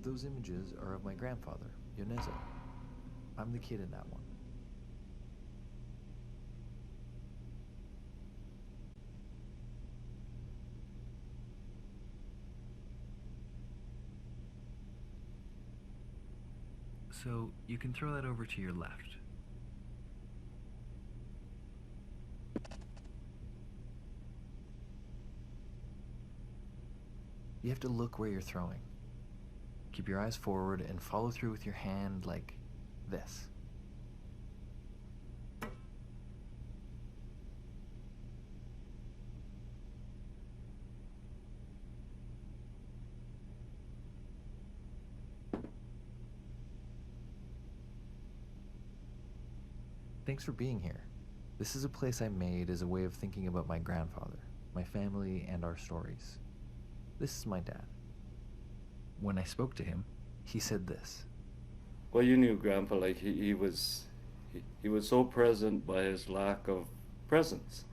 Those images are of my grandfather, Yonezo. I'm the kid in that one. So you can throw that over to your left. You have to look where you're throwing. Keep your eyes forward and follow through with your hand like this. Thanks for being here. This is a place I made as a way of thinking about my grandfather, my family, and our stories. This is my dad. When I spoke to him, he said this. Well, you knew Grandpa, like he was so present by his lack of presence.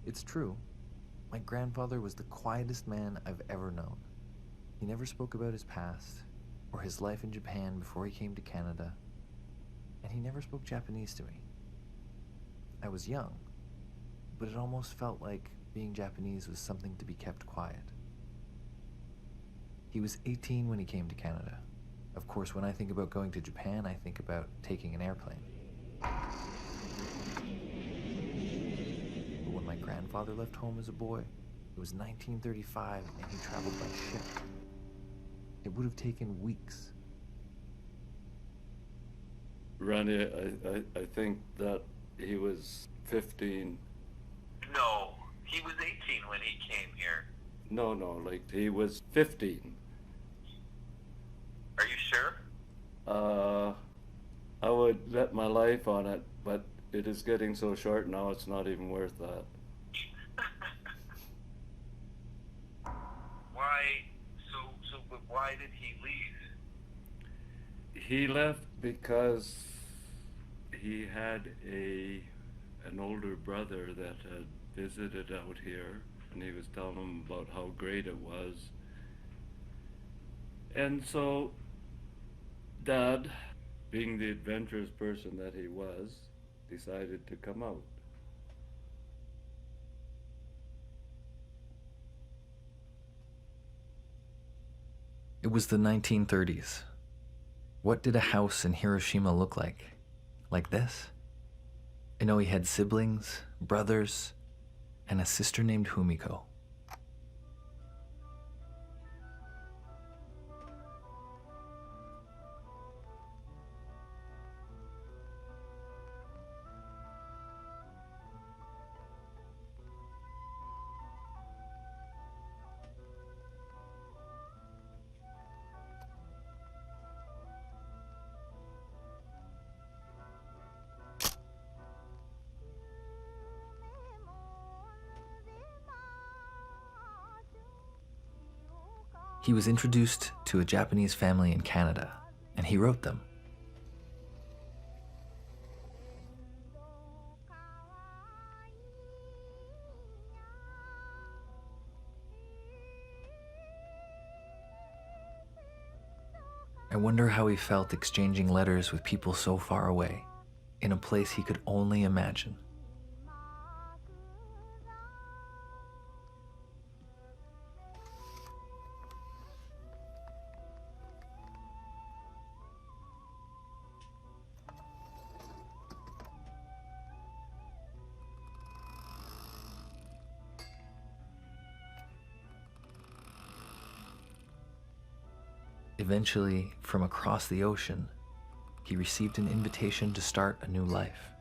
It's true. My grandfather was the quietest man I've ever known. He never spoke about his past or his life in Japan before he came to Canada, and he never spoke Japanese to me. I was young, but it almost felt like being Japanese was something to be kept quiet. He was 18 when he came to Canada. Of course, when I think about going to Japan, I think about taking an airplane. But when my grandfather left home as a boy, it was 1935 and he traveled by ship. It would have taken weeks. Randy, I think that he was 15. No, he was 18 when he came here. No, like he was 15. Are you sure? I would bet my life on it, but it is getting so short now it's not even worth that. But why did he leave? He left because he had an older brother that had visited out here, and he was telling him about how great it was. And so Dad, being the adventurous person that he was, decided to come out. It was the 1930s. What did a house in Hiroshima look like? Like this? I know he had siblings, brothers, and a sister named Humiko. He was introduced to a Japanese family in Canada, and he wrote them. I wonder how he felt exchanging letters with people so far away, in a place he could only imagine. Eventually, from across the ocean, he received an invitation to start a new life.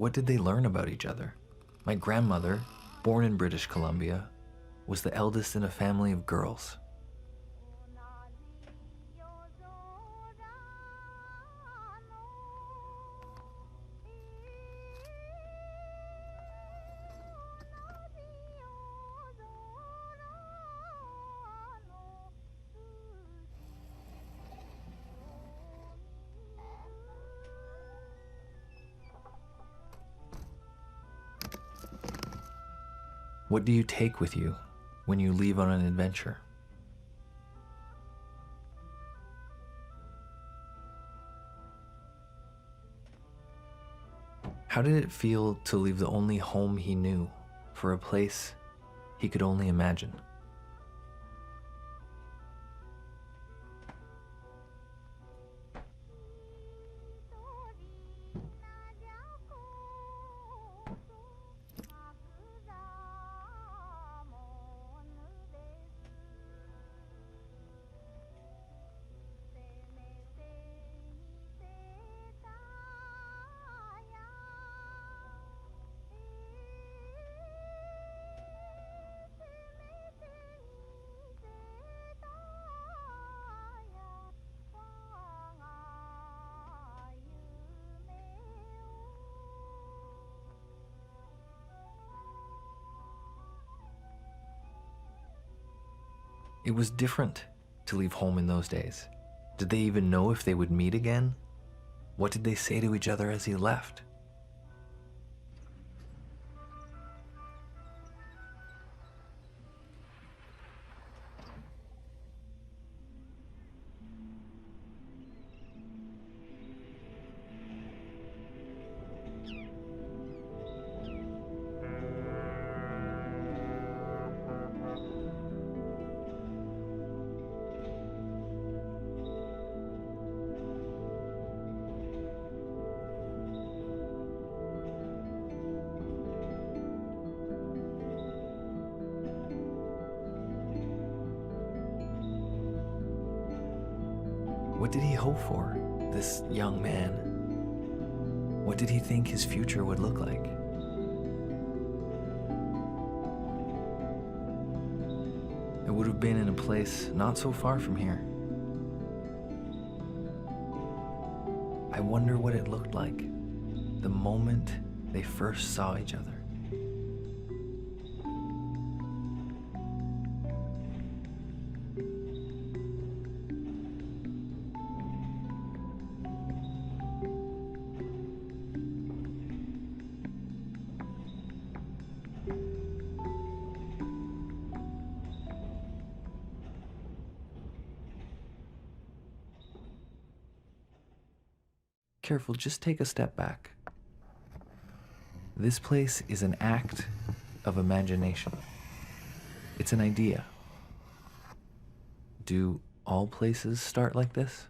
What did they learn about each other? My grandmother, born in British Columbia, was the eldest in a family of girls. What do you take with you when you leave on an adventure? How did it feel to leave the only home he knew for a place he could only imagine? It was different to leave home in those days. Did they even know if they would meet again? What did they say to each other as he left? What did he hope for, this young man? What did he think his future would look like? It would have been in a place not so far from here. I wonder what it looked like the moment they first saw each other. Careful, just take a step back. This place is an act of imagination. It's an idea. Do all places start like this?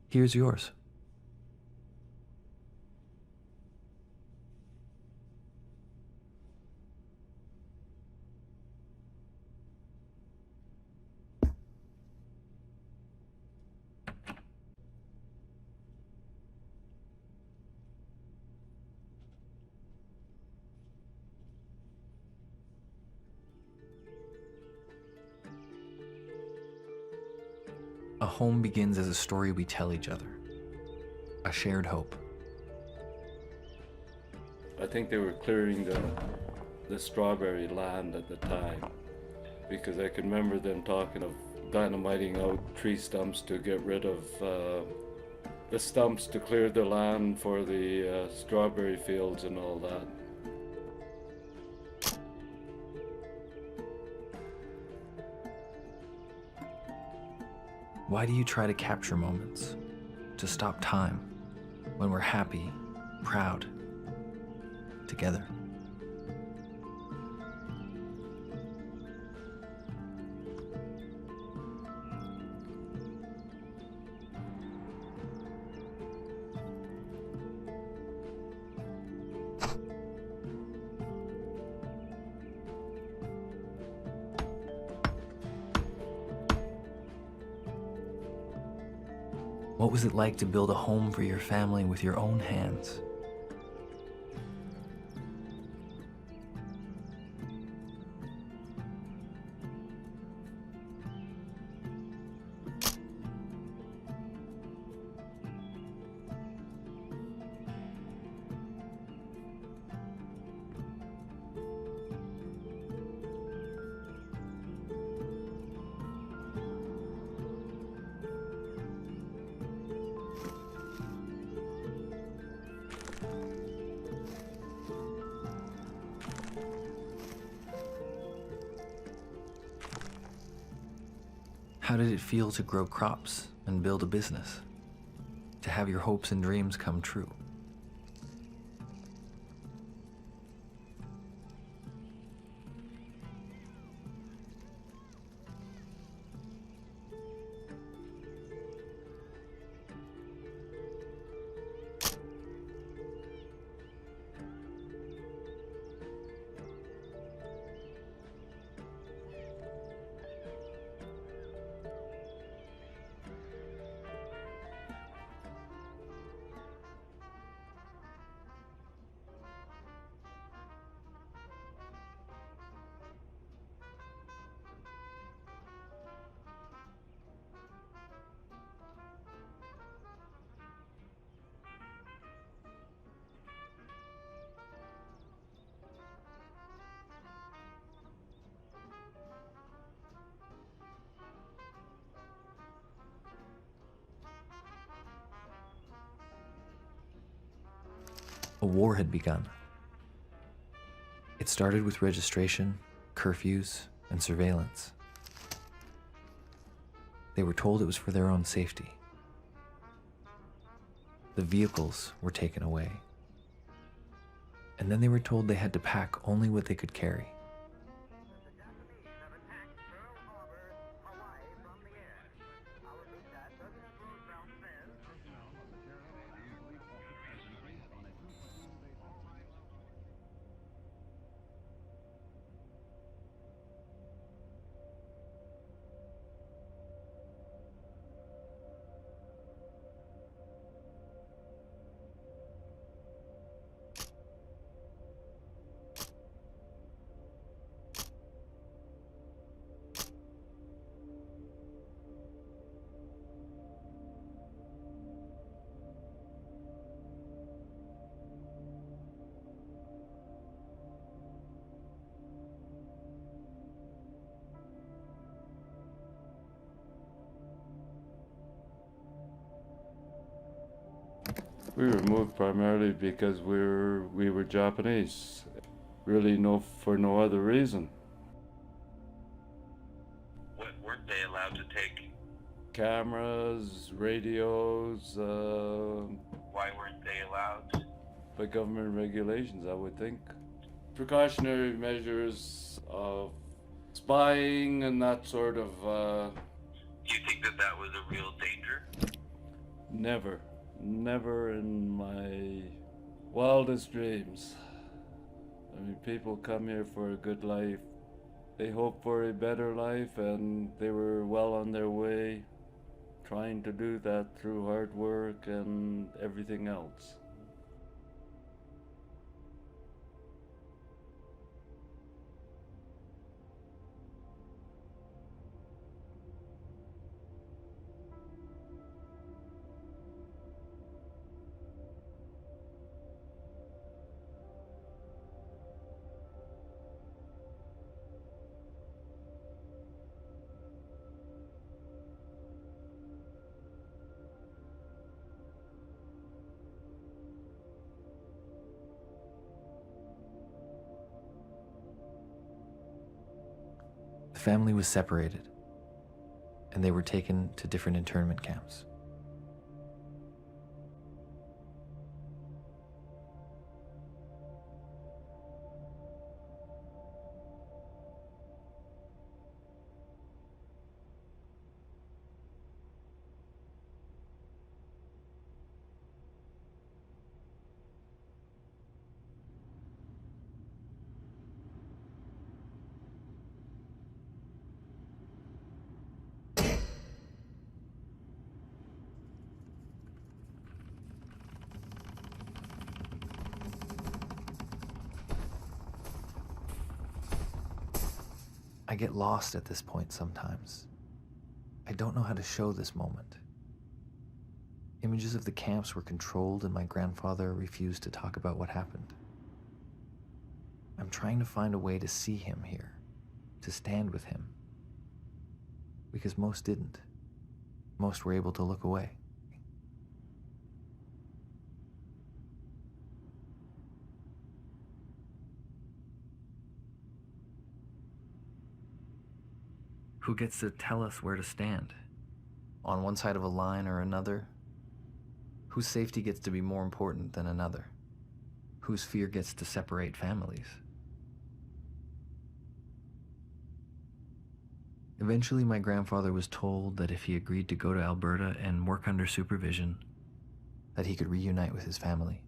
Here's yours. A home begins as a story we tell each other, a shared hope. I think they were clearing the strawberry land at the time, because I can remember them talking of dynamiting out tree stumps to get rid of the stumps to clear the land for the strawberry fields and all that. Why do you try to capture moments, to stop time, when we're happy, proud, together? What was it like to build a home for your family with your own hands? How did it feel to grow crops and build a business? To have your hopes and dreams come true? A war had begun. It started with registration, curfews, and surveillance. They were told it was for their own safety. The vehicles were taken away. And then they were told they had to pack only what they could carry. We were moved primarily because we were Japanese, really for no other reason. What weren't they allowed to take? Cameras, radios, Why weren't they allowed? by government regulations, I would think. Precautionary measures of spying and that sort of, Do you think that that was a real danger? never in my wildest dreams. I mean, people come here for a good life. They hope for a better life, and they were well on their way, trying to do that through hard work and everything else. The family was separated. and they were taken to different internment camps. I get lost at this point sometimes. I don't know how to show this moment. Images of the camps were controlled and my grandfather refused to talk about what happened. I'm trying to find a way to see him here, to stand with him. Because most didn't. Most were able to look away. Who gets to tell us where to stand? On one side of a line or another? Whose safety gets to be more important than another? Whose fear gets to separate families? Eventually, my grandfather was told that if he agreed to go to Alberta and work under supervision, that he could reunite with his family.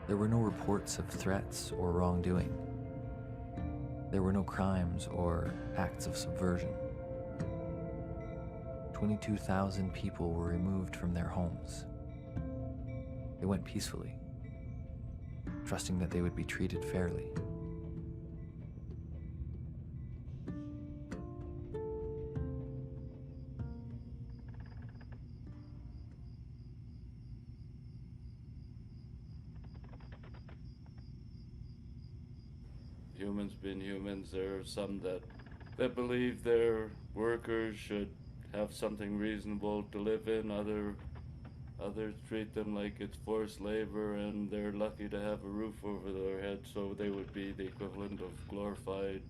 There were no reports of threats or wrongdoing. There were no crimes or acts of subversion. 22,000 people were removed from their homes. They went peacefully, trusting that they would be treated fairly. Humans being humans, there are some that believe their workers should have something reasonable to live in. Others treat them like it's forced labor and they're lucky to have a roof over their head, so they would be the equivalent of glorified,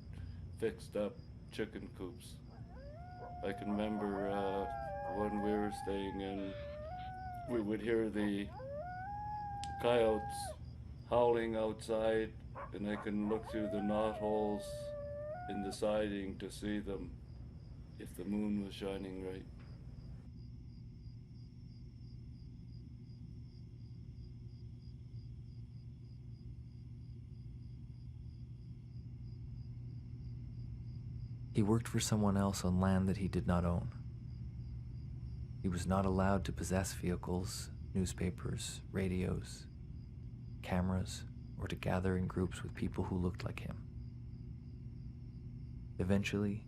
fixed up chicken coops. I can remember when we were staying in, we would hear the coyotes howling outside, and I can look through the knot holes in the siding to see them if the moon was shining right. He worked for someone else on land that he did not own. He was not allowed to possess vehicles, newspapers, radios, cameras, or to gather in groups with people who looked like him. Eventually,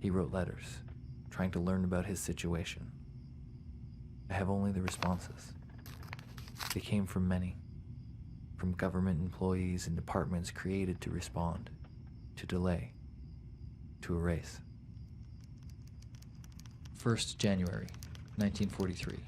he wrote letters, trying to learn about his situation. I have only the responses. They came from many, from government employees and departments created to respond, to delay, to erase. 1st January, 1943.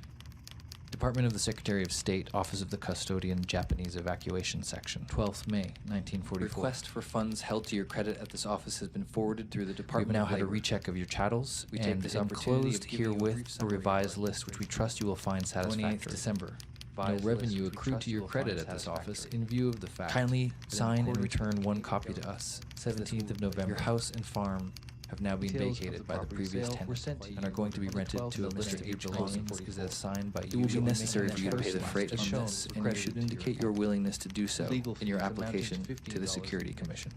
Department of the Secretary of State, Office of the Custodian, Japanese Evacuation Section. 12th May, 1944. Request for funds held to your credit at this office has been forwarded through the Department of Labor. We've now had a recheck of your chattels. We take this opportunity of giving you a brief summary herewith a revised list which we trust you will find satisfactory. 28th December, no revenue accrued to your credit at this office in view of the fact. Kindly sign and return one copy to us. 17th of November. Your house and farm have now been vacated by the previous tenant and are going to be rented to a Mr. H. belongings is as signed by you. It will be necessary for you to pay the freight on this, and you should indicate your willingness to do so in your application to the Security Commission.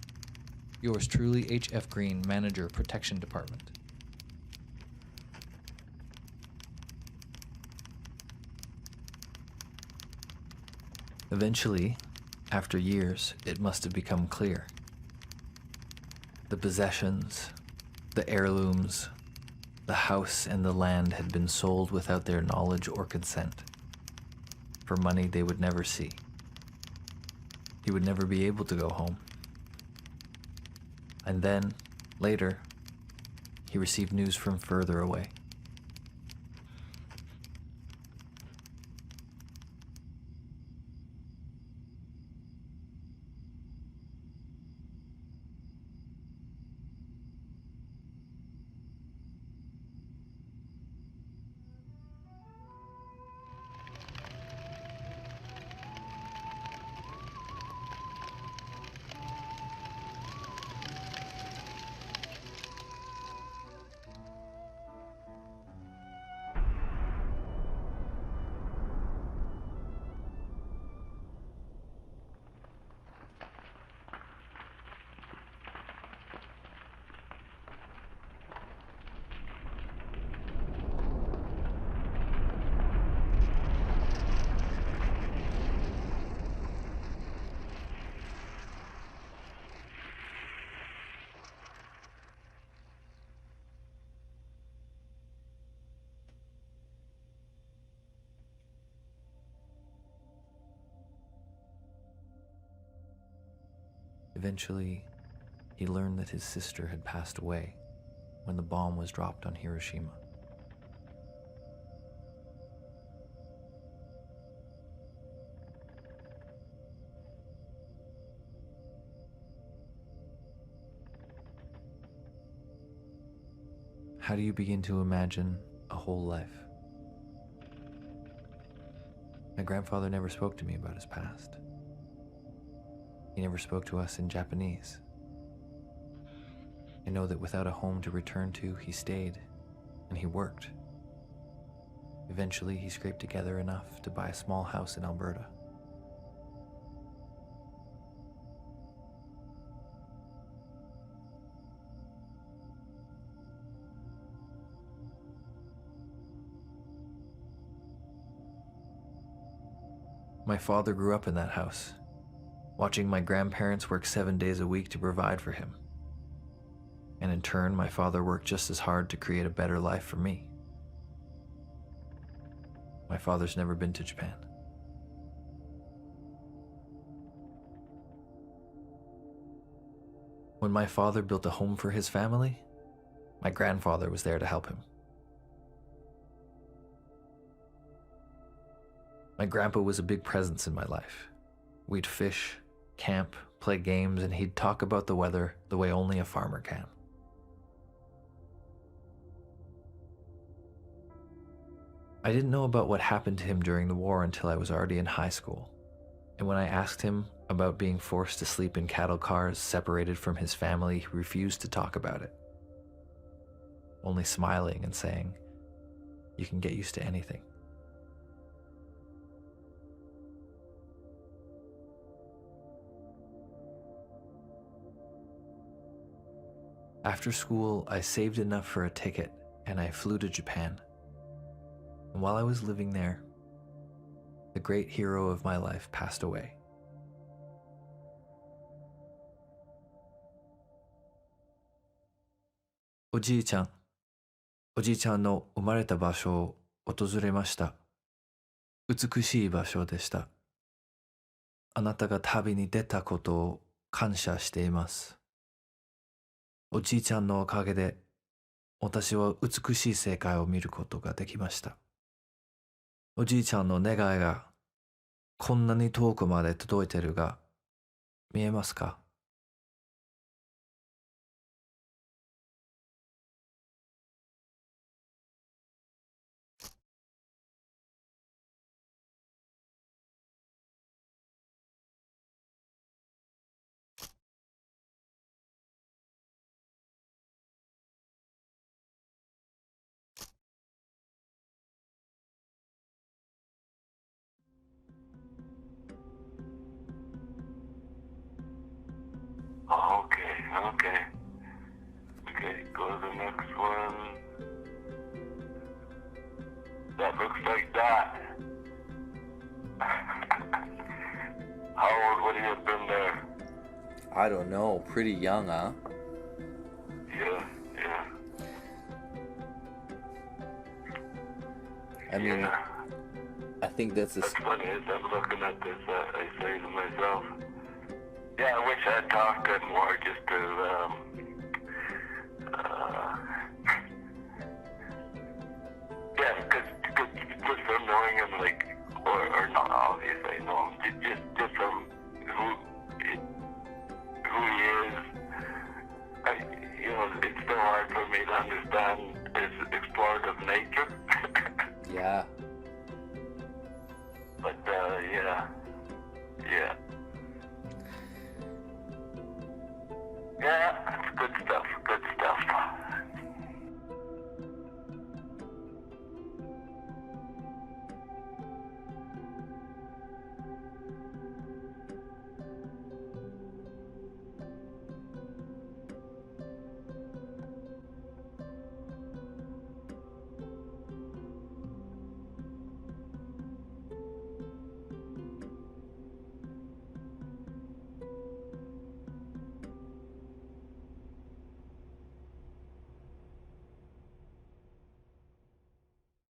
Yours truly, H.F. Green, Manager, Protection Department. Eventually, after years, it must have become clear. The possessions, the heirlooms, the house and the land had been sold without their knowledge or consent, for money they would never see. He would never be able to go home. And then, later, he received news from further away. Eventually, he learned that his sister had passed away when the bomb was dropped on Hiroshima. How do you begin to imagine a whole life? My grandfather never spoke to me about his past. He never spoke to us in Japanese. I know that without a home to return to, he stayed, and he worked. Eventually, he scraped together enough to buy a small house in Alberta. My father grew up in that house, watching my grandparents work 7 days a week to provide for him. And in turn, my father worked just as hard to create a better life for me. My father's never been to Japan. When my father built a home for his family, my grandfather was there to help him. My grandpa was a big presence in my life. We'd fish, camp, play games, and he'd talk about the weather the way only a farmer can. I didn't know about what happened to him during the war until I was already in high school. And when I asked him about being forced to sleep in cattle cars separated from his family, he refused to talk about it, only smiling and saying, "You can get used to anything." After school, I saved enough for a ticket and I flew to Japan. And while I was living there, the great hero of my life passed away. Oじいちゃんの生まれた場所を訪れました。美しい場所でした。あなたが旅に出たことを感謝しています。おじいちゃんのおかげで私は美しい世界を見ることができました。おじいちゃんの願いがこんなに遠くまで届いてるが見えますか？ Okay. Okay, go to the next one. That looks like that. How old would he have been there? I don't know. Pretty young, huh? Yeah. I mean, Yeah. I think that's That's funny, as I'm looking at this, I say to myself, yeah, I wish I'd talked to him more just to, yeah, because just from knowing him, like, or not obviously, no, just from